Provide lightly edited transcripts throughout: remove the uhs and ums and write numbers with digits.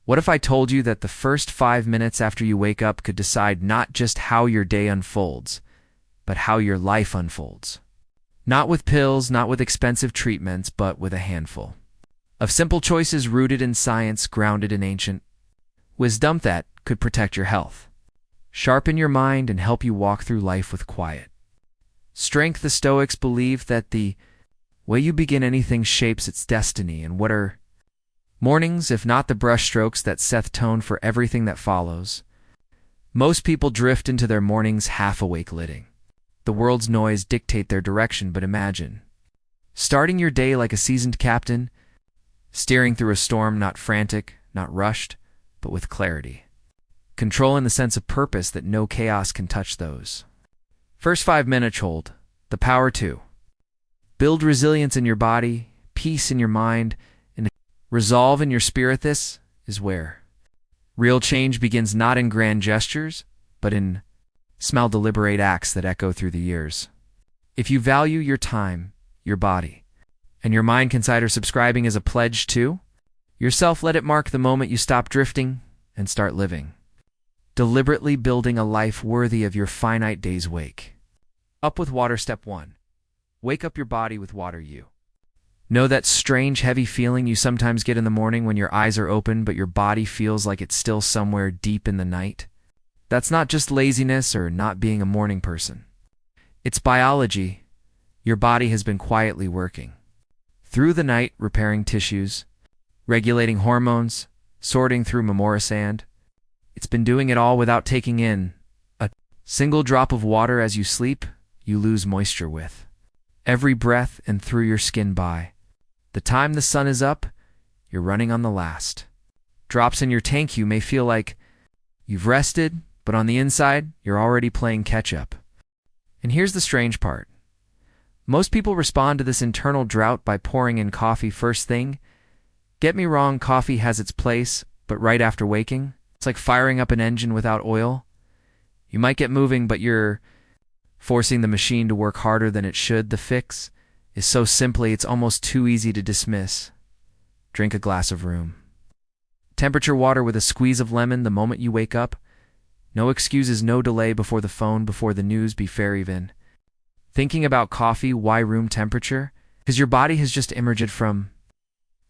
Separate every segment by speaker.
Speaker 1: What if I told you that the first 5 minutes after you wake up could decide not just how your day unfolds, but how your life unfolds? Not with pills, not with expensive treatments, but with a handful of simple choices rooted in science, grounded in ancient wisdom that could protect your health, sharpen your mind, and help you walk through life with quiet strength. The Stoics believe that the way you begin anything shapes its destiny, and what are mornings, if not the brushstrokes that set tone for everything that follows? Most people drift into their mornings half-awake, letting the world's noise dictate their direction. But imagine starting your day like a seasoned captain, steering through a storm, not frantic, not rushed, but with clarity, control, and the sense of purpose that no chaos can touch. Those first 5 minutes hold the power to build resilience in your body, peace in your mind, and resolve in your spirit. This is where real change begins, not in grand gestures, but in small, deliberate acts that echo through the years. If you value your time, your body, and your mind, consider subscribing as a pledge to yourself. Let it mark the moment you stop drifting and start living, deliberately building a life worthy of your finite day's wake. Up with water. Step 1. Wake up your body with water. You know that strange, heavy feeling you sometimes get in the morning when your eyes are open, but your body feels like it's still somewhere deep in the night? That's not just laziness or not being a morning person. It's biology. Your body has been quietly working through the night, repairing tissues, regulating hormones, sorting through sand. It's been doing it all without taking in a single drop of water. As you sleep, you lose moisture with every breath, and through your skin. By the time the sun is up, you're running on the last drops in your tank. You may feel like you've rested, but on the inside, you're already playing catch-up. And here's the strange part. Most people respond to this internal drought by pouring in coffee first thing. Get me wrong, coffee has its place, but right after waking, it's like firing up an engine without oil. You might get moving, but you're forcing the machine to work harder than it should. The fix is so simply, it's almost too easy to dismiss. Drink a glass of room temperature water with a squeeze of lemon the moment you wake up. No excuses, no delay before the phone, before the news. Be fair, even thinking about coffee. Why room temperature? Because your body has just emerged from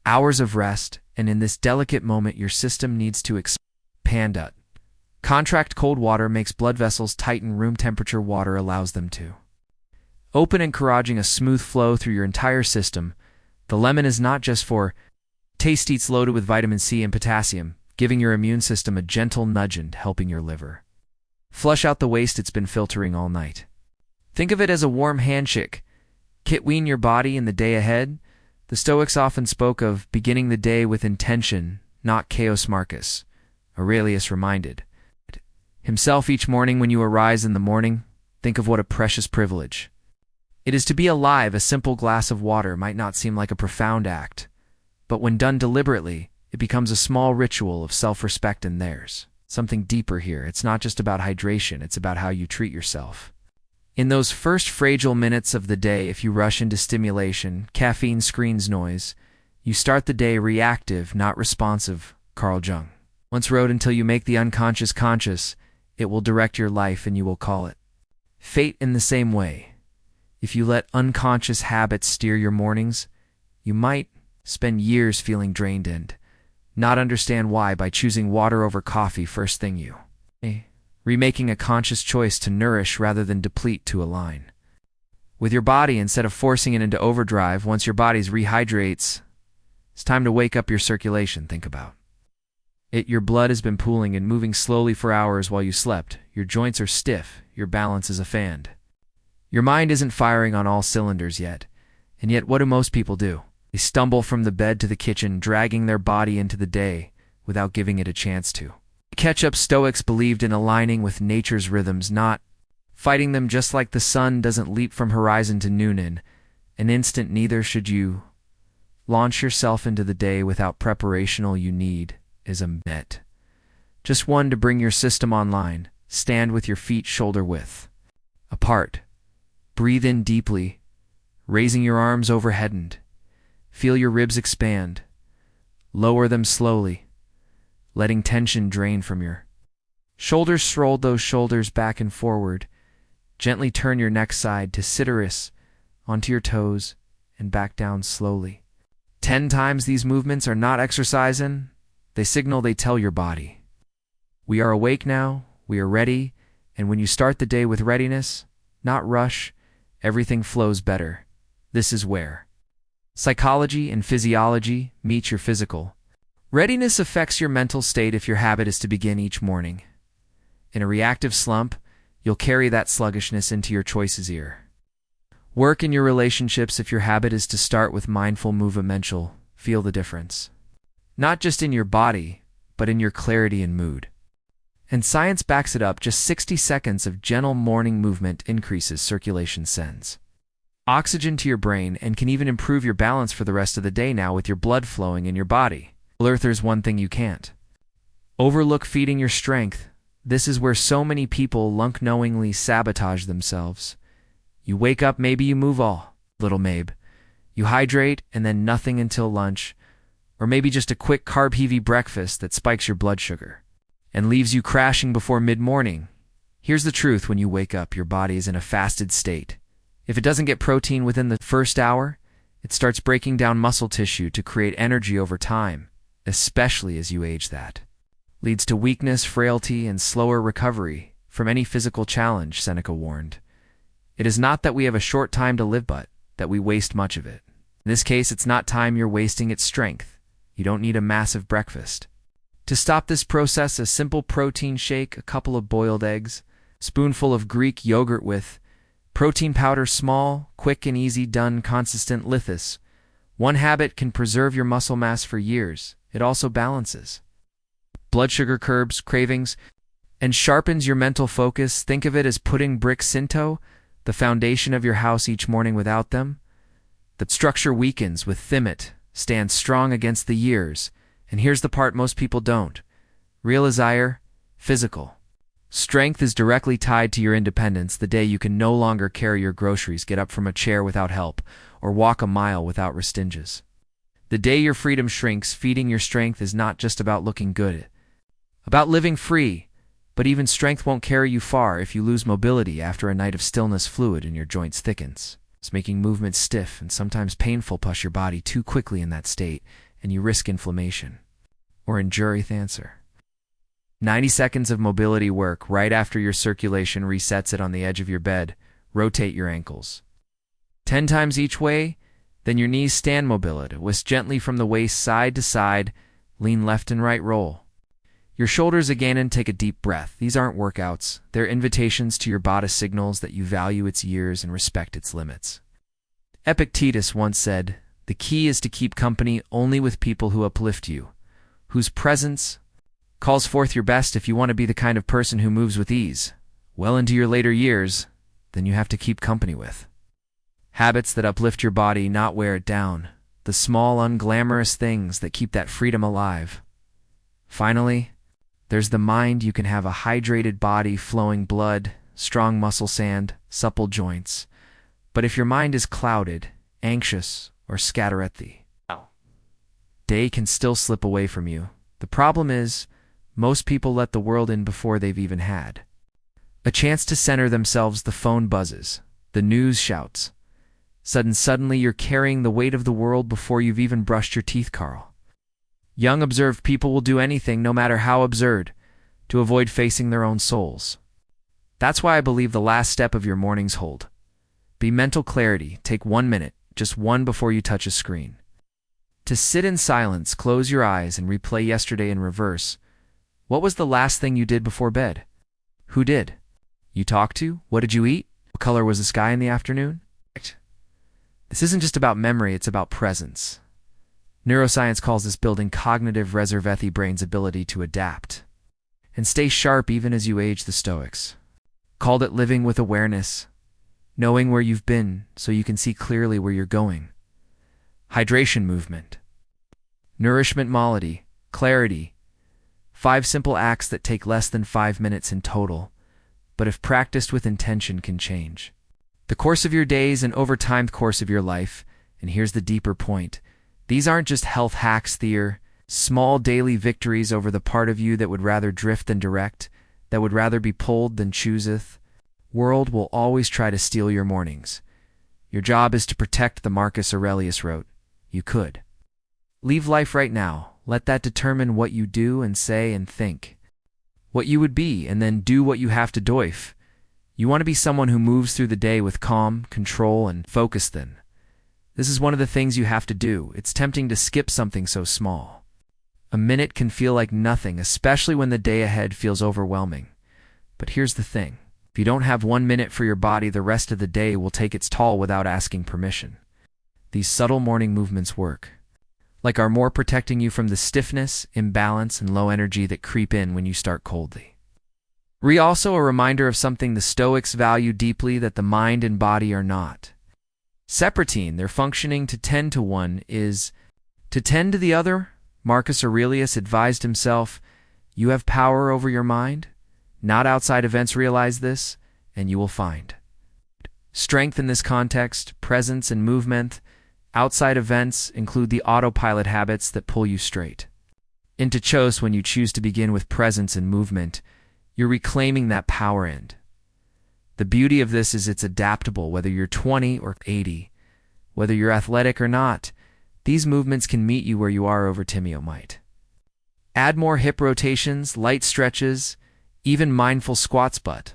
Speaker 1: hours of rest, and in this delicate moment, your system needs to expand. Contract. Cold water makes blood vessels tighten. Room temperature water allows them to open, encouraging a smooth flow through your entire system. The lemon is not just for taste, it's loaded with vitamin C and potassium, giving your immune system a gentle nudge and helping your liver flush out the waste it's been filtering all night. Think of it as a warm handshake. Kitween your body in the day ahead. The Stoics often spoke of beginning the day with intention, not chaos. Marcus Aurelius reminded himself each morning, when you arise in the morning, think of what a precious privilege it is to be alive. A simple glass of water might not seem like a profound act, but when done deliberately, it becomes a small ritual of self-respect. And there's something deeper here. It's not just about hydration, it's about how you treat yourself. In those first fragile minutes of the day, if you rush into stimulation, caffeine, screens, noise, you start the day reactive, not responsive. Carl Jung once wrote, until you make the unconscious conscious, it will direct your life and you will call it fate. In the same way, if you let unconscious habits steer your mornings, you might spend years feeling drained and not understand why. By choosing water over coffee first thing, you remaking a conscious choice to nourish rather than deplete, to align with your body instead of forcing it into overdrive. Once your body rehydrates, it's time to wake up your circulation. Think about it. Your blood has been pooling and moving slowly for hours while you slept. Your joints are stiff, your balance is offended. Your mind isn't firing on all cylinders yet. And yet, what do most people do? They stumble from the bed to the kitchen, dragging their body into the day without giving it a chance to catch up. Stoics believed in aligning with nature's rhythms, not fighting them. Just like the sun doesn't leap from horizon to noon in an instant, neither should you launch yourself into the day without preparation. All you need is a minute, just one, to bring your system online. Stand with your feet shoulder width apart. Breathe in deeply, raising your arms overhead, and feel your ribs expand. Lower them slowly. letting tension drain from your shoulders. Roll those shoulders back and forward. Gently turn your neck side to sitaris onto your toes and back down slowly. 10 times. These movements are not exercising. They signal, they tell your body, we are awake now, we are ready, and when you start the day with readiness, not rush, everything flows better. This is where psychology and physiology meet your physical. Readiness affects your mental state. If your habit is to begin each morning in a reactive slump, you'll carry that sluggishness into your choices here. Work in your relationships. If your habit is to start with mindful movement, you'll feel the difference. Not just in your body, but in your clarity and mood. And science backs it up. Just 60 seconds of gentle morning movement increases circulation, sends oxygen to your brain, and can even improve your balance for the rest of the day. Now, with your blood flowing in your body, there's one thing you can't overlook: feeding your strength. This is where so many people unknowingly sabotage themselves. You wake up, maybe you move all little Mabe. You hydrate and then nothing until lunch, or maybe just a quick carb-heavy breakfast that spikes your blood sugar and leaves you crashing before mid-morning. Here's the truth: when you wake up, your body is in a fasted state. If it doesn't get protein within the first hour, it starts breaking down muscle tissue to create energy over time, especially as you age. That leads to weakness, frailty, and slower recovery from any physical challenge, Seneca warned. It is not that we have a short time to live, but that we waste much of it. In this case, it's not time you're wasting, it's strength. You don't need a massive breakfast to stop this process. A simple protein shake, a couple of boiled eggs, spoonful of Greek yogurt with protein powder, small, quick and easy, done consistent. Lithis. One habit can preserve your muscle mass for years. It also balances blood sugar, curbs cravings, and sharpens your mental focus. Think of it as putting bricks into the foundation of your house each morning. Without them, the structure weakens. With them, it stands strong against the years. And here's the part most people don't realize: physical strength is directly tied to your independence. The day you can no longer carry your groceries, get up from a chair without help, or walk a mile without restraints. The day your freedom shrinks. Feeding your strength is not just about looking good, about living free. But even strength won't carry you far if you lose mobility after a night of stillness. Fluid in your joints thickens. It's making movement stiff and sometimes painful. Push your body too quickly in that state, and you risk inflammation or injury. Answer: 90 seconds of mobility work right after your circulation resets it. On the edge of your bed, rotate your ankles 10 times each way, then your knees. Stand mobility. Twist gently from the waist side to side, lean left and right, roll your shoulders again, and take a deep breath. These aren't workouts, they're invitations to your body, signals that you value its years and respect its limits. Epictetus once said, "The key is to keep company only with people who uplift you, whose presence calls forth your best." If you want to be the kind of person who moves with ease well into your later years, then you have to keep company with habits that uplift your body, not wear it down. The small, unglamorous things that keep that freedom alive. Finally, there's the mind. You can have a hydrated body, flowing blood, strong muscle, sand, supple joints. But if your mind is clouded, anxious, or scattered, the day can still slip away from you. The problem is, most people let the world in before they've even had a chance to center themselves. The phone buzzes, the news shouts. Suddenly you're carrying the weight of the world before you've even brushed your teeth. Carl Jung observed people will do anything, no matter how absurd, to avoid facing their own souls. That's why I believe the last step of your morning's hold be mental clarity. Take 1 minute, just one, before you touch a screen, to sit in silence. Close your eyes and replay yesterday in reverse. What was the last thing you did before bed? Who did you talk to? What did you eat? What color was the sky in the afternoon? This isn't just about memory, it's about presence. Neuroscience calls this building cognitive reserve, the brain's ability to adapt and stay sharp even as you age. The Stoics called it living with awareness, knowing where you've been so you can see clearly where you're going. Hydration, movement, nourishment, malady, clarity. 5 simple acts that take less than 5 minutes in total, but if practiced with intention can change the course of your days and over time the course of your life. And here's the deeper point: these aren't just health hacks, Small daily victories over the part of you that would rather drift than direct, that would rather be pulled than chooseth. World will always try to steal your mornings. Your job is to protect the Marcus Aurelius wrote. You could. Leave life right now. Let that determine what you do and say and think. What you would be, and then do what you have to doif. You want to be someone who moves through the day with calm, control, and focus then. This is one of the things you have to do. It's tempting to skip something so small. A minute can feel like nothing, especially when the day ahead feels overwhelming. But here's the thing. If you don't have 1 minute for your body, the rest of the day will take its toll without asking permission. These subtle morning movements work. Like are more protecting you from the stiffness, imbalance, and low energy that creep in when you start coldly. Also a reminder of something the Stoics value deeply, that the mind and body are not separatine. Their functioning to tend to one is to tend to the other. Marcus Aurelius advised himself, you have power over your mind. Not outside events realize this, and you will find strength in this context, presence and movement. Outside events include the autopilot habits that pull you straight into chose. When you choose to begin with presence and movement, you're reclaiming that power end. The beauty of this is it's adaptable, whether you're 20 or 80, whether you're athletic or not. These movements can meet you where you are over Timeo might. Add more hip rotations, light stretches, even mindful squats, but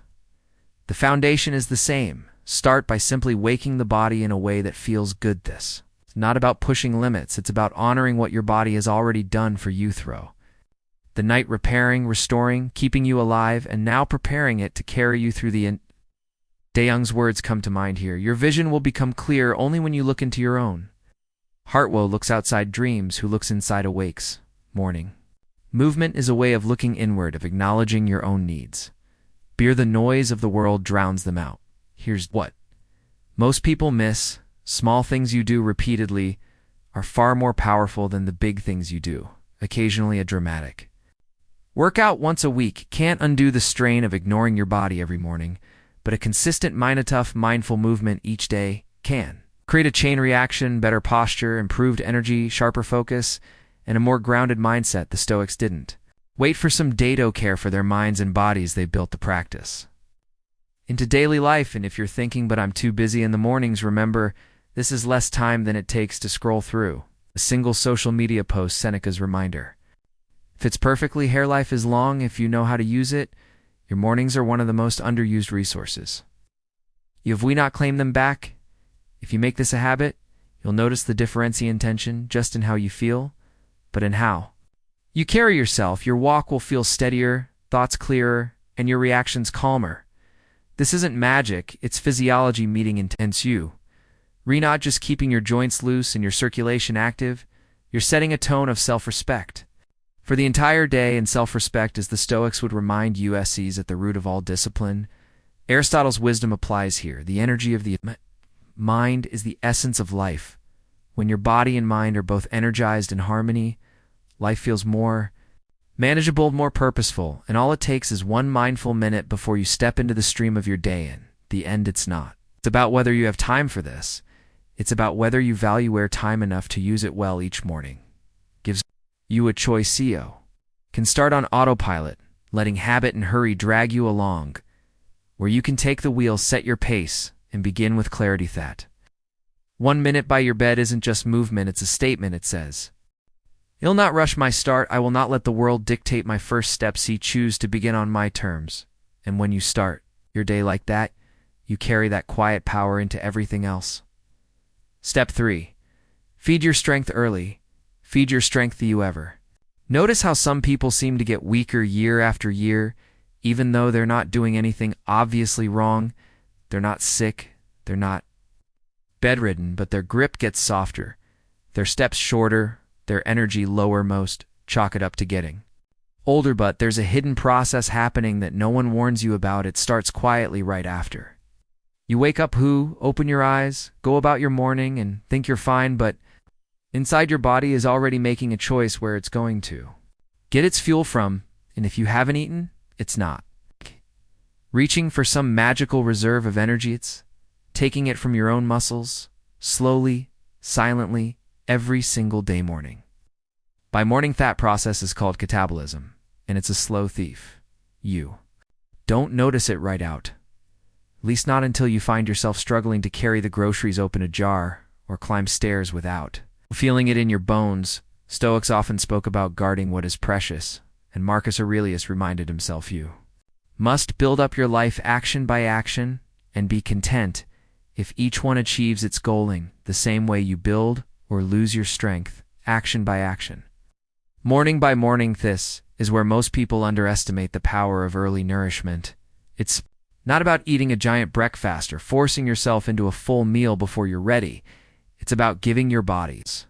Speaker 1: the foundation is the same. Start by simply waking the body in a way that feels good. This is not about pushing limits. It's about honoring what your body has already done for you through the night, repairing, restoring, keeping you alive, and now preparing it to carry you through the De Young's words come to mind here. Your vision will become clear only when you look into your own. Hartwell looks outside dreams, who looks inside awakes. Morning. Movement is a way of looking inward, of acknowledging your own needs. Beer the noise of the world drowns them out. Here's what most people miss. Small things you do repeatedly are far more powerful than the big things you do, occasionally a dramatic workout once a week can't undo the strain of ignoring your body every morning, but a consistent tough, mindful movement each day can create a chain reaction, better posture, improved energy, sharper focus, and a more grounded mindset. The Stoics didn't wait for some dado care for their minds and bodies. They built the practice into daily life. And if you're thinking, but I'm too busy in the mornings, remember, this is less time than it takes to scroll through a single social media post. Seneca's reminder. Fits perfectly. Hair life is long if you know how to use it. Your mornings are one of the most underused resources. Have we not claimed them back? If you make this a habit, you'll notice the difference in tension, just in how you feel, but in how you carry yourself. Your walk will feel steadier, thoughts clearer, and your reactions calmer. This isn't magic, it's physiology meeting intense you. Not just keeping your joints loose and your circulation active, you're setting a tone of self-respect for the entire day, and self-respect, as the Stoics would remind us, is at the root of all discipline. Aristotle's wisdom applies here. The energy of the mind is the essence of life. When your body and mind are both energized in harmony, life feels more manageable, more purposeful, and all it takes is 1 mindful minute before you step into the stream of your day. In the end, it's not. It's about whether you have time for this. It's about whether you value time enough to use it well each morning. Gives you a choice. CEO can start on autopilot, letting habit and hurry drag you along, where you can take the wheel, set your pace, and begin with clarity. That 1 minute by your bed isn't just movement, it's a statement. It says, "I'll not rush my start. I will not let the world dictate my first steps. Choose to begin on my terms." And when you start your day like that, you carry that quiet power into everything else. Step 3. Feed your strength early. Feed your strength. You ever notice how some people seem to get weaker year after year, even though they're not doing anything obviously wrong? They're not sick, they're not bedridden, but their grip gets softer, their steps shorter, their energy lower. Most chalk it up to getting older, but there's a hidden process happening that no one warns you about. It starts quietly right after you wake up. Open your eyes, go about your morning, and think you're fine, but inside your body is already making a choice where it's going to get its fuel from, and if you haven't eaten, it's not reaching for some magical reserve of energy. It's taking it from your own muscles, slowly, silently, every single day morning. By morning, that process is called catabolism, and it's a slow thief. You don't notice it right out. At least not until you find yourself struggling to carry the groceries open a jar or climb stairs without. Feeling it in your bones, Stoics often spoke about guarding what is precious, and Marcus Aurelius reminded himself you must build up your life action by action and be content if each one achieves its goaling the same way you build or lose your strength, action by action. Morning by morning, this is where most people underestimate the power of early nourishment. It's not about eating a giant breakfast or forcing yourself into a full meal before you're ready. It's about giving your bodies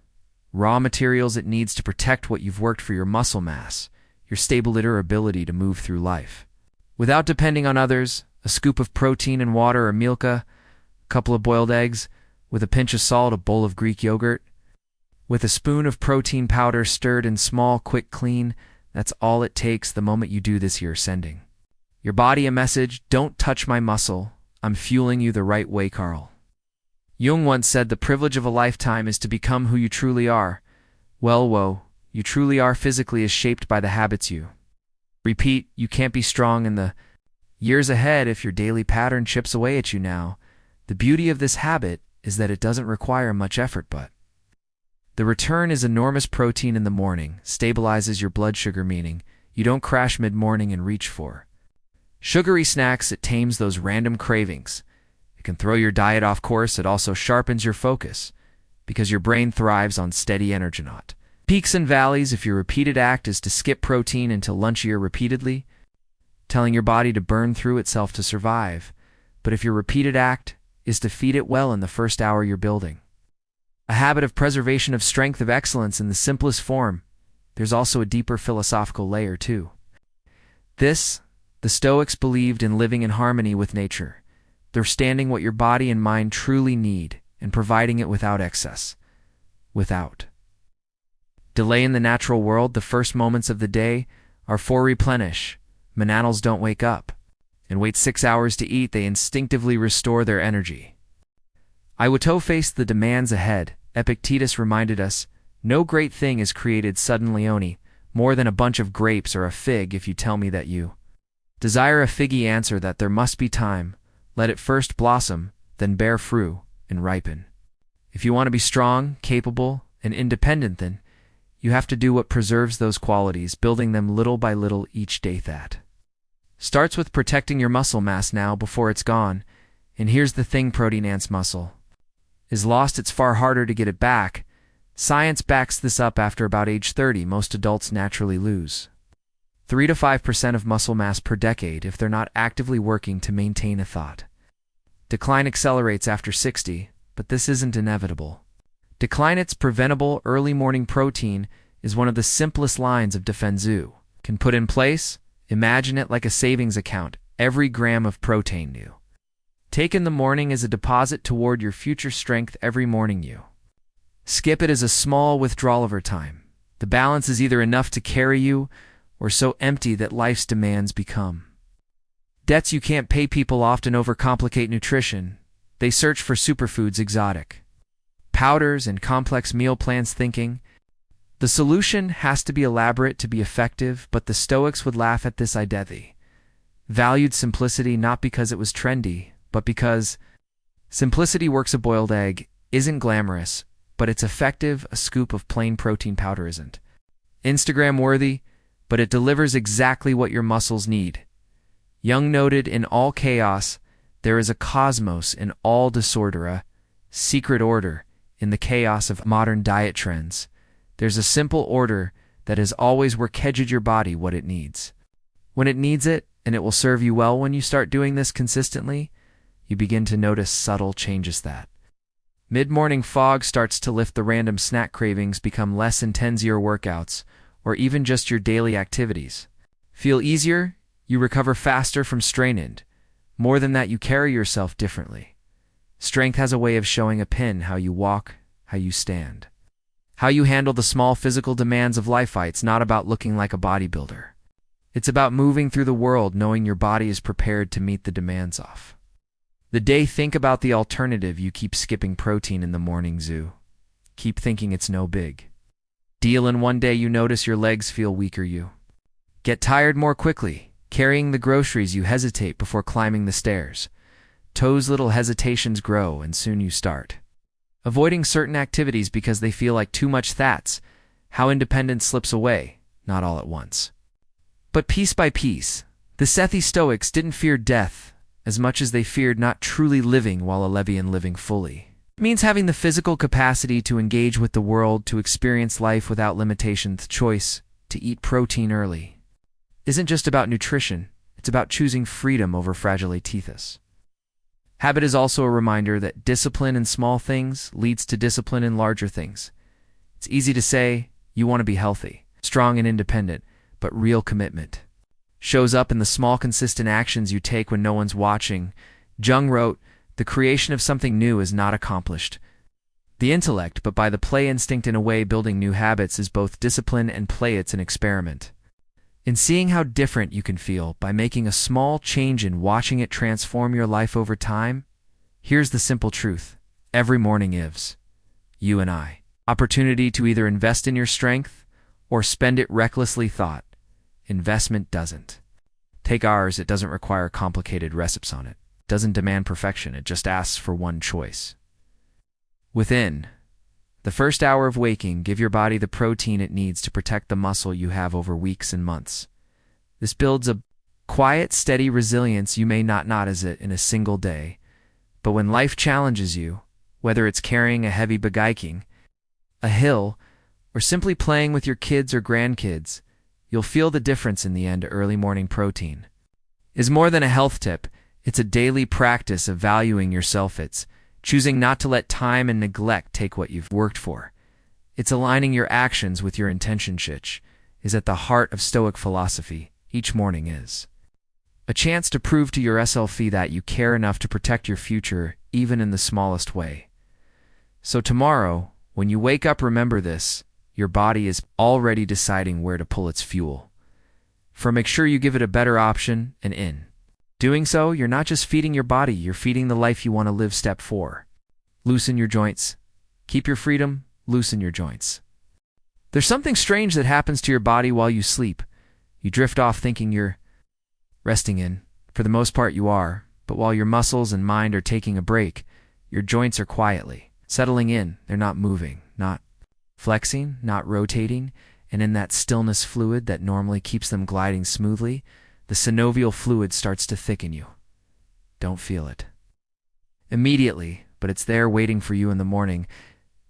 Speaker 1: raw materials it needs to protect what you've worked for: your muscle mass, your stable ability to move through life. Without depending on others, a scoop of protein and water or milka, a couple of boiled eggs, with a pinch of salt, a bowl of Greek yogurt, with a spoon of protein powder stirred in small, quick, clean. That's all it takes. The moment you do this, you're sending your body a message: don't touch my muscle. I'm fueling you the right way, Carl. Jung once said the privilege of a lifetime is to become who you truly are. Well, whoa, you truly are physically is shaped by the habits you repeat. You can't be strong in the years ahead if your daily pattern chips away at you now. The beauty of this habit is that it doesn't require much effort, but the return is enormous. Protein in the morning stabilizes your blood sugar, meaning you don't crash mid-morning and reach for sugary snacks. It tames those random cravings. It can throw your diet off course. It also sharpens your focus because your brain thrives on steady energy, not peaks and valleys. If your repeated act is to skip protein until lunchier repeatedly, telling your body to burn through itself to survive. But if your repeated act is to feed it well in the first hour, you're building a habit of preservation, of strength, of excellence in the simplest form. There's also a deeper philosophical layer too. The Stoics believed in living in harmony with nature, understanding what your body and mind truly need and providing it without excess, without delay. In the natural world, the first moments of the day are for replenish. Animals don't wake up and wait 6 hours to eat. They instinctively restore their energy. Iwato faced the demands ahead. Epictetus reminded us, no great thing is created suddenly, only more than a bunch of grapes or a fig. If you tell me that you desire a figgy, answer that there must be time. Let it first blossom, then bear fruit and ripen. If you want to be strong, capable, and independent, then you have to do what preserves those qualities, building them little by little each day. That starts with protecting your muscle mass now before it's gone. And here's the thing: protein ants muscle is lost. It's far harder to get it back. Science backs this up. After about age 30, most adults naturally lose 3 to 5% of muscle mass per decade if they're not actively working to maintain a thought. Decline accelerates after 60, but this isn't inevitable. Decline, it's preventable. Early morning protein is one of the simplest lines of defense you can put in place. Imagine it like a savings account. Every gram of protein you take in the morning is a deposit toward your future strength. Every morning you skip it is a small withdrawal over time. The balance is either enough to carry you or so empty that life's demands become debts you can't pay. People often overcomplicate nutrition. They search for superfoods, exotic powders, and complex meal plans, thinking the solution has to be elaborate to be effective. But the Stoics would laugh at this idea. They valued simplicity, not because it was trendy, but because simplicity works. A boiled egg isn't glamorous, but it's effective. A scoop of plain protein powder isn't Instagram worthy, but it delivers exactly what your muscles need. Jung noted, in all chaos, there is a cosmos. In all disorder, a secret order. In the chaos of modern diet trends, there's a simple order that is always working your body what it needs, when it needs it, and it will serve you well. When you start doing this consistently, you begin to notice subtle changes. That mid-morning fog starts to lift. The random snack cravings become less intense. Your workouts, or even just your daily activities, feel easier. You recover faster from strain, and more than that, you carry yourself differently. Strength has a way of showing up in how you walk, how you stand, how you handle the small physical demands of life. It's not about looking like a bodybuilder. It's about moving through the world knowing your body is prepared to meet the demands of the day. Think about the alternative. You keep skipping protein in the morning zoo. Keep thinking it's no big Deal in one day you notice your legs feel weaker, you get tired more quickly. Carrying the groceries, you hesitate before climbing the stairs. Toes little hesitations grow, and soon you start avoiding certain activities because they feel like too much. That's how independence slips away, not all at once, but piece by piece. The Sethi Stoics didn't fear death as much as they feared not truly living, while a Levian living fully means having the physical capacity to engage with the world, to experience life without limitation. The choice to eat protein early isn't just about nutrition, it's about choosing freedom over fragilitethus. Habit is also a reminder that discipline in small things leads to discipline in larger things. It's easy to say you want to be healthy, strong and independent, but real commitment shows up in the small, consistent actions you take when no one's watching. Jung wrote, "The creation of something new is not accomplished the intellect, but by the play instinct." In a way, building new habits is both discipline and play. It's an experiment in seeing how different you can feel by making a small change and watching it transform your life over time. Here's the simple truth: every morning gives you and I opportunity to either invest in your strength or spend it recklessly. Thought investment doesn't take ours. It doesn't require complicated recipes on it. It doesn't demand perfection. It just asks for one choice. Within the first hour of waking, give your body the protein it needs to protect the muscle you have over weeks and months. This builds a quiet, steady resilience you may not notice it in a single day, but when life challenges you, whether it's carrying a heavy bagaking, a hill, or simply playing with your kids or grandkids, you'll feel the difference in the end. Early morning protein is more than a health tip. It's a daily practice of valuing yourself. It's choosing not to let time and neglect take what you've worked for. It's aligning your actions with your intention. Which is at the heart of Stoic philosophy. Each morning is a chance to prove to yourself that you care enough to protect your future, even in the smallest way. So tomorrow, when you wake up, remember this: your body is already deciding where to pull its fuel. Make sure you give it a better option, and in doing so, you're not just feeding your body, you're feeding the life you want to live. Step 4. Loosen your joints. Keep your freedom, loosen your joints. There's something strange that happens to your body while you sleep. You drift off thinking you're resting in. For the most part you are, but while your muscles and mind are taking a break, your joints are quietly settling in. They're not moving, not flexing, not rotating, and in that stillness, fluid that normally keeps them gliding smoothly, the synovial fluid starts to thicken. You don't feel it immediately, but it's there waiting for you in the morning.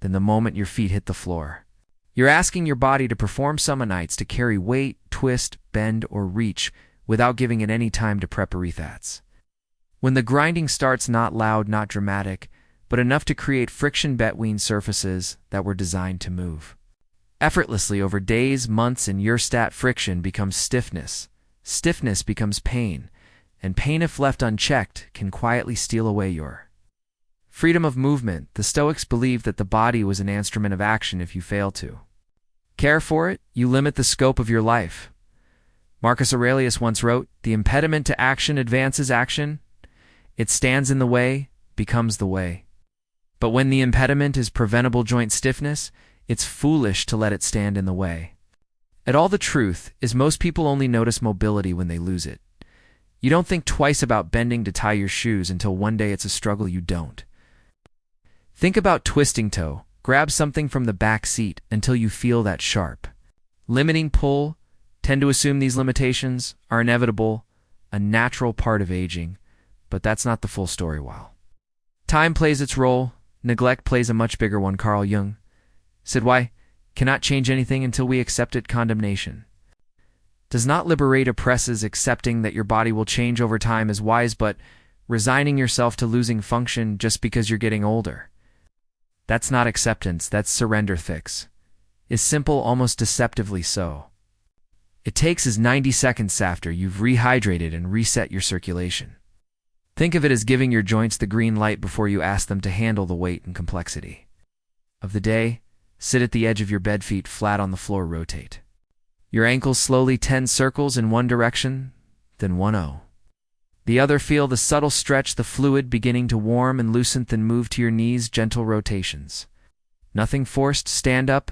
Speaker 1: Then the moment your feet hit the floor, you're asking your body to perform summonites, to carry weight, twist, bend, or reach without giving it any time to prepare. That's when the grinding starts, not loud, not dramatic, but enough to create friction between surfaces that were designed to move effortlessly over days, months, and years. That friction becomes stiffness. Stiffness becomes pain, and pain, if left unchecked, can quietly steal away your freedom of movement. The Stoics believed that the body was an instrument of action. If you fail to care for it, you limit the scope of your life. Marcus Aurelius once wrote, "The impediment to action advances action. It stands in the way, becomes the way. But when the impediment is preventable joint stiffness, it's foolish to let it stand in the way." And all the truth is, most people only notice mobility when they lose it. You don't think twice about bending to tie your shoes until one day it's a struggle you don't. Think about twisting toe. Grab something from the back seat until you feel that sharp, limiting pull. Tend to assume these limitations are inevitable, a natural part of aging, but that's not the full story. While time plays its role, neglect plays a much bigger one. Carl Jung said, "Why cannot change anything until we accept it." Condemnation does not liberate, oppresses. Accepting that your body will change over time is wise, but resigning yourself to losing function just because you're getting older, that's not acceptance, that's surrender. Fix is simple, almost deceptively so. It takes is 90 seconds after you've rehydrated and reset your circulation. Think of it as giving your joints the green light before you ask them to handle the weight and complexity of the day. Sit at the edge of your bed, feet flat on the floor, rotate your ankles slowly 10 circles in one direction, then 1 the other. Feel the subtle stretch, the fluid beginning to warm and loosen, then move to your knees, gentle rotations. Nothing forced. Stand up,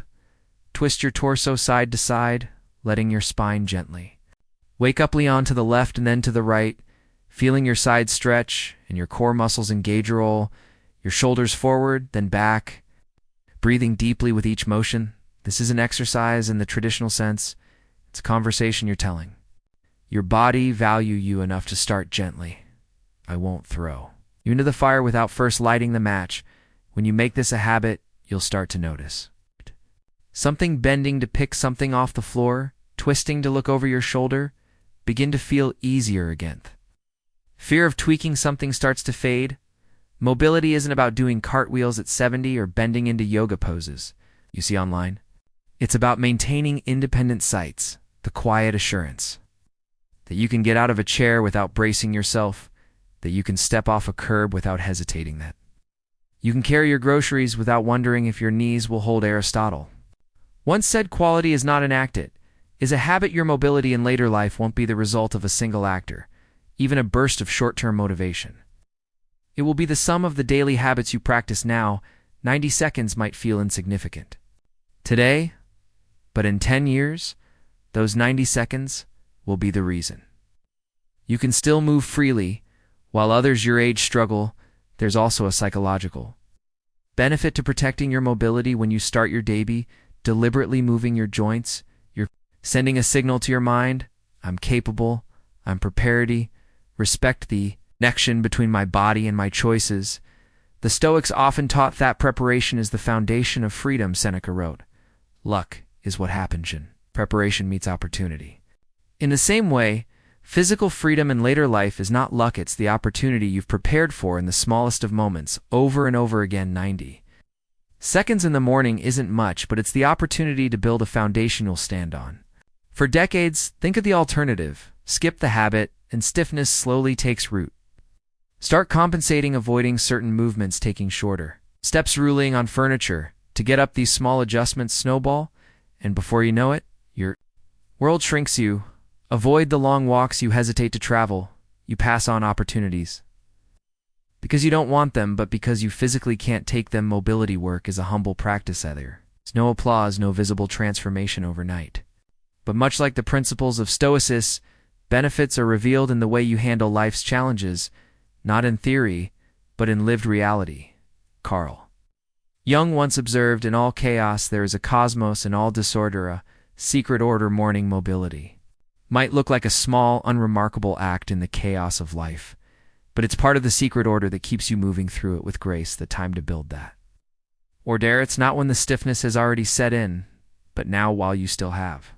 Speaker 1: Twist your torso side to side, letting your spine gently. Wake up, Leon, to the left and then to the right, feeling your sides stretch and your core muscles engage. Roll your shoulders forward, then back, breathing deeply with each motion. This is an exercise in the traditional sense. It's a conversation you're telling. Your body value you enough to start gently. I won't throw you into the fire without first lighting the match. When you make this a habit, you'll start to notice something bending to pick something off the floor, twisting to look over your shoulder, begin to feel easier again. Fear of tweaking something starts to fade. Mobility isn't about doing cartwheels at 70 or bending into yoga poses you see online. It's about maintaining independent sights, the quiet assurance that you can get out of a chair without bracing yourself, that you can step off a curb without hesitating, that you can carry your groceries without wondering if your knees will hold. Aristotle once said, quality is not enacted, is a habit. Your mobility in later life won't be the result of a single actor, even a burst of short-term motivation. It will be the sum of the daily habits you practice now. 90 seconds might feel insignificant today, but in 10 years, those 90 seconds will be the reason you can still move freely while others your age struggle. There's also a psychological benefit to protecting your mobility. When you start your day deliberately moving your joints, you're sending a signal to your mind: I'm capable, I'm prepared, respect the connection between my body and my choices. The Stoics often taught that preparation is the foundation of freedom. Seneca wrote, luck is what happens when preparation meets opportunity. In the same way, physical freedom in later life is not luck, it's the opportunity you've prepared for in the smallest of moments, over and over again. 90 seconds in the morning isn't much, but it's the opportunity to build a foundation you'll stand on for decades. Think of the alternative: skip the habit, and stiffness slowly takes root. Start compensating, avoiding certain movements, taking shorter steps, ruling on furniture. To get up, these small adjustments snowball, and before you know it, your world shrinks. You avoid the long walks you hesitate to travel. You pass on opportunities because you don't want them, but because you physically can't take them. Mobility work is a humble practice. There's no applause, no visible transformation overnight. But much like the principles of Stoicism, benefits are revealed in the way you handle life's challenges, not in theory, but in lived reality. Carl Jung once observed, in all chaos there is a cosmos, in all disorder a secret order. Morning mobility might look like a small, unremarkable act in the chaos of life, but it's part of the secret order that keeps you moving through it with grace. The time to build that order, it's not when the stiffness has already set in, but now, while you still have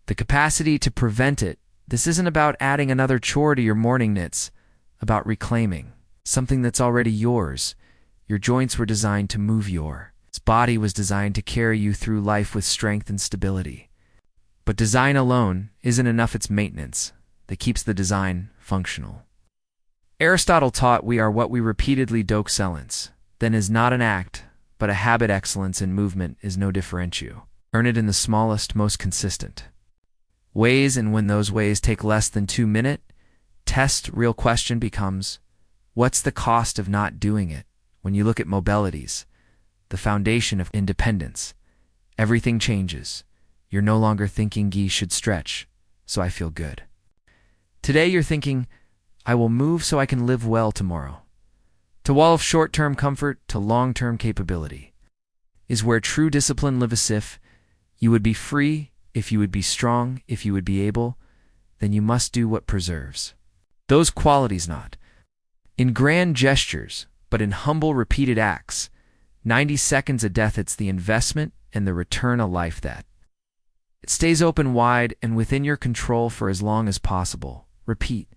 Speaker 1: the capacity to prevent it. This isn't about adding another chore to your morning. It's about reclaiming something that's already yours. Your joints were designed to move. Your body was designed to carry you through life with strength and stability. But design alone isn't enough. It's maintenance that keeps the design functional. Aristotle taught we are what we repeatedly do. Excellence then is not an act, but a habit. Excellence in movement is no differential. Earn it in the smallest, most consistent ways, and when those ways take less than 2 minutes, test. Real question becomes, what's the cost of not doing it? When you look at mobilities, the foundation of independence, everything changes. You're no longer thinking "Gee should stretch, so I feel good." Today you're thinking, I will move so I can live well tomorrow. To wall of short-term comfort to long-term capability is where true discipline lives. If you would be free, if you would be strong, if you would be able, then you must do what preserves those qualities, not in grand gestures, but in humble, repeated acts. 90 seconds a death, it's the investment and the return, a life that it stays open wide and within your control for as long as possible. Repeat.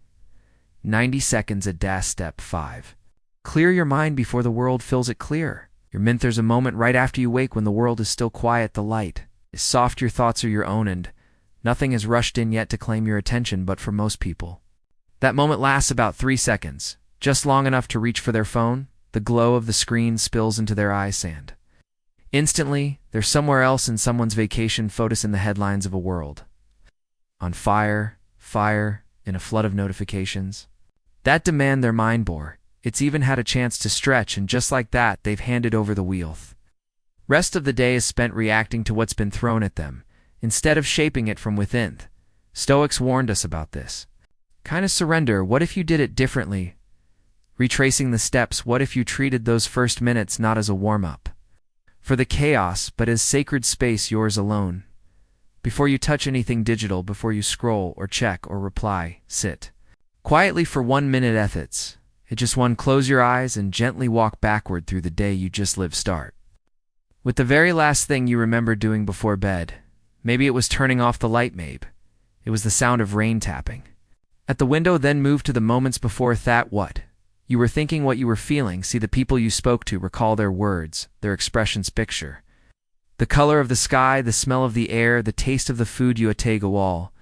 Speaker 1: 90 seconds a death. Step 5. Clear your mind before the world fills it clear. There's a moment right after you wake when the world is still quiet. The light is soft, your thoughts are your own, and nothing has rushed in yet to claim your attention. But for most people, that moment lasts about 3 seconds, just long enough to reach for their phone. The glow of the screen spills into their eyes, and instantly, they're somewhere else in someone's vacation photos, in the headlines of a world on fire, in a flood of notifications that demand their mind bore. It's even had a chance to stretch, and just like that, they've handed over the wheel. Rest of the day is spent reacting to what's been thrown at them, instead of shaping it from within. Stoics warned us about this. Kind of surrender, what if you did it differently? Retracing the steps, what if you treated those first minutes not as a warm-up for the chaos, but as sacred space yours alone? Before you touch anything digital, before you scroll or check or reply, sit quietly for 1 minute ethics. Hit just one, close your eyes and gently walk backward through the day you just lived. Start with the very last thing you remember doing before bed. Maybe it was turning off the light, maybe it was the sound of rain tapping at the window. Then move to the moments before that. What you were thinking, what you were feeling. See the people you spoke to, recall their words, their expressions. Picture the color of the sky, the smell of the air, the taste of the food you ate. Go all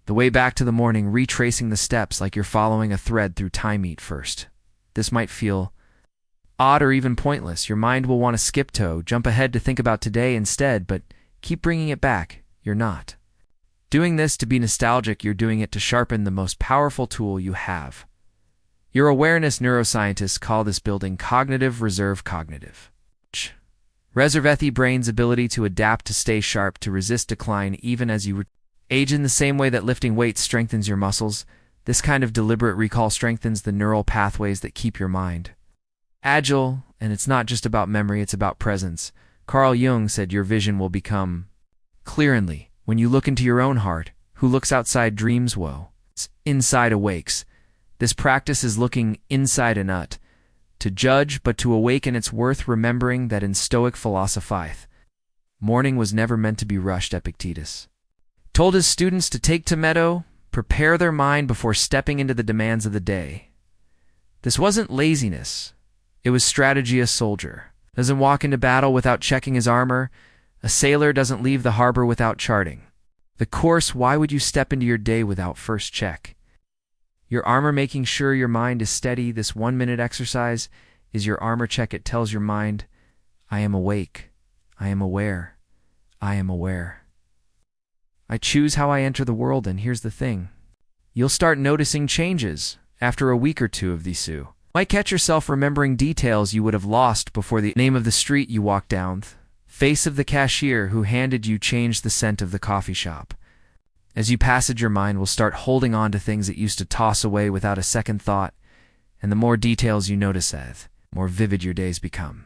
Speaker 1: the way back to the morning, retracing the steps like you're following a thread through time. Eat first. This might feel odd or even pointless. Your mind will want to skip toe, jump ahead to think about today instead, but keep bringing it back. You're not doing this to be nostalgic, you're doing it to sharpen the most powerful tool you have. Your awareness. Neuroscientists call this building cognitive reserve. Cognitive reserve, the brain's ability to adapt, to stay sharp, to resist decline even as you age. In the same way that lifting weights strengthens your muscles, this kind of deliberate recall strengthens the neural pathways that keep your mind agile. And it's not just about memory, it's about presence. Carl Jung said your vision will become clearly when you look into your own heart. Who looks outside dreams, woe. Inside awakes. This practice is looking inside and not to judge, but to awaken. It's worth remembering that in Stoic philosophy, morning was never meant to be rushed. Epictetus told his students to take tomato, prepare their mind before stepping into the demands of the day. This wasn't laziness, it was strategy. A soldier doesn't walk into battle without checking his armor. A sailor doesn't leave the harbor without charting the course. Why would you step into your day without first check your armor, making sure your mind is steady? This 1 minute exercise is your armor check. It tells your mind, I am awake, I am aware, I am aware. I choose how I enter the world. And here's the thing, you'll start noticing changes after a week or two of these. You might catch yourself remembering details you would have lost before. The name of the street you walked down, face of the cashier who handed you change, the scent of the coffee shop. As you passage, your mind will start holding on to things it used to toss away without a second thought, and the more details you notice, the more vivid your days become.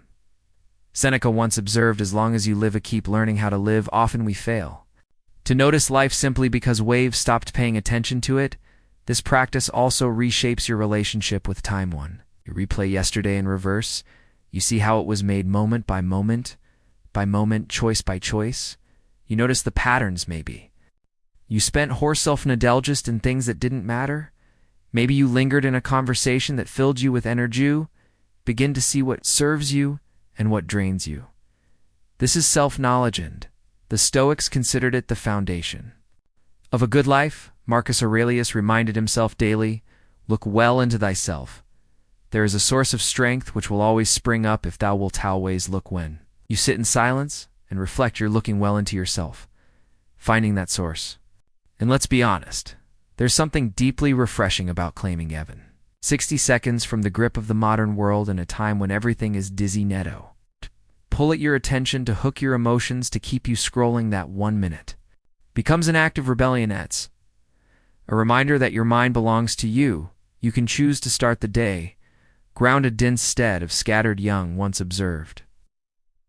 Speaker 1: Seneca once observed, as long as you live, keep learning how to live. Often we fail to notice life simply because waves stopped paying attention to it. This practice also reshapes your relationship with time. You replay yesterday in reverse. You see how it was made moment by moment, choice by choice. You notice the patterns. Maybe you spent whole self-indulgence in things that didn't matter. Maybe you lingered in a conversation that filled you with energy. Begin to see what serves you and what drains you. This is self-knowledge, and the Stoics considered it the foundation of a good life. Marcus Aurelius reminded himself daily, look well into thyself. There is a source of strength which will always spring up if thou wilt always look. When you sit in silence and reflect, you're looking well into yourself, finding that source. And let's be honest, there's something deeply refreshing about claiming 60 seconds from the grip of the modern world in a time when everything is dizzy. Netto pull at your attention, to hook your emotions, to keep you scrolling. That 1 minute becomes an act of rebellion. It's a reminder that your mind belongs to you. You can choose to start the day grounded instead of scattered. Young once observed,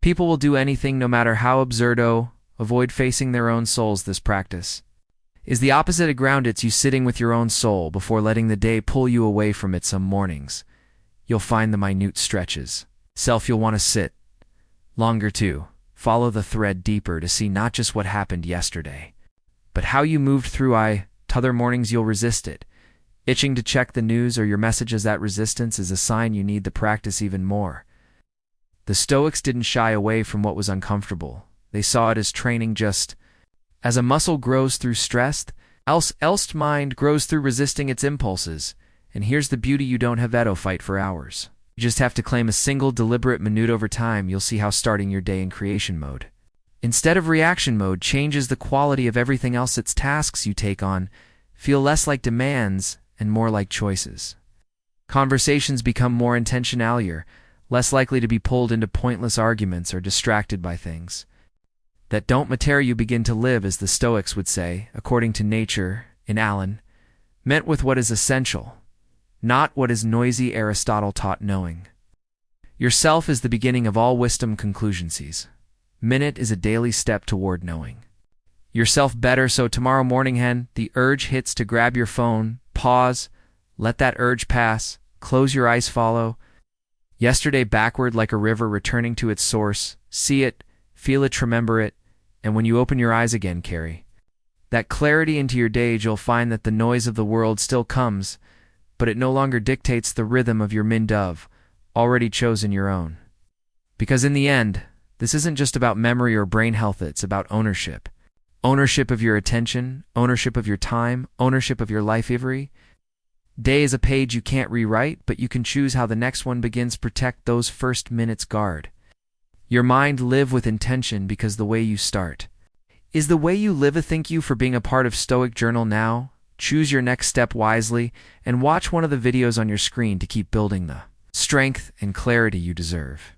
Speaker 1: people will do anything no matter how absurdo, avoid facing their own souls. This practice is the opposite of ground. It's you sitting with your own soul before letting the day pull you away from it. Some mornings you'll find the minute stretches. You'll want to sit longer to follow the thread deeper, to see not just what happened yesterday, but how you moved through. T'other mornings you'll resist it, itching to check the news or your messages. That resistance is a sign you need the practice even more. The Stoics didn't shy away from what was uncomfortable. They saw it as training, just as a muscle grows through stress, else mind grows through resisting its impulses. And here's the beauty, you don't have to fight for hours. You just have to claim a single deliberate minute. Over time, you'll see how starting your day in creation mode instead of reaction mode changes the quality of everything else. Its tasks you take on feel less like demands and more like choices. Conversations become more intentional. You're less likely to be pulled into pointless arguments or distracted by things that don't matter. You begin to live, as the Stoics would say, according to nature, in Allen, meant with what is essential, not what is noisy. Aristotle taught knowing yourself is the beginning of all wisdom. Conclusions. Minute is a daily step toward knowing yourself better. So tomorrow morning, the urge hits to grab your phone, pause, let that urge pass, close your eyes, follow yesterday backward like a river returning to its source, see it, feel it, remember it, and when you open your eyes again, carry that clarity into your day. You'll find that the noise of the world still comes, but it no longer dictates the rhythm of your min-dove, already chosen your own. Because in the end, this isn't just about memory or brain health, it's about ownership. Ownership of your attention, ownership of your time, ownership of your life. Every day is a page you can't rewrite, but you can choose how the next one begins. Protect those first minutes. Guard your mind. Live with intention, because the way you start is the way you live. Thank you for being a part of Stoic Journal. Now, choose your next step wisely and watch one of the videos on your screen to keep building the strength and clarity you deserve.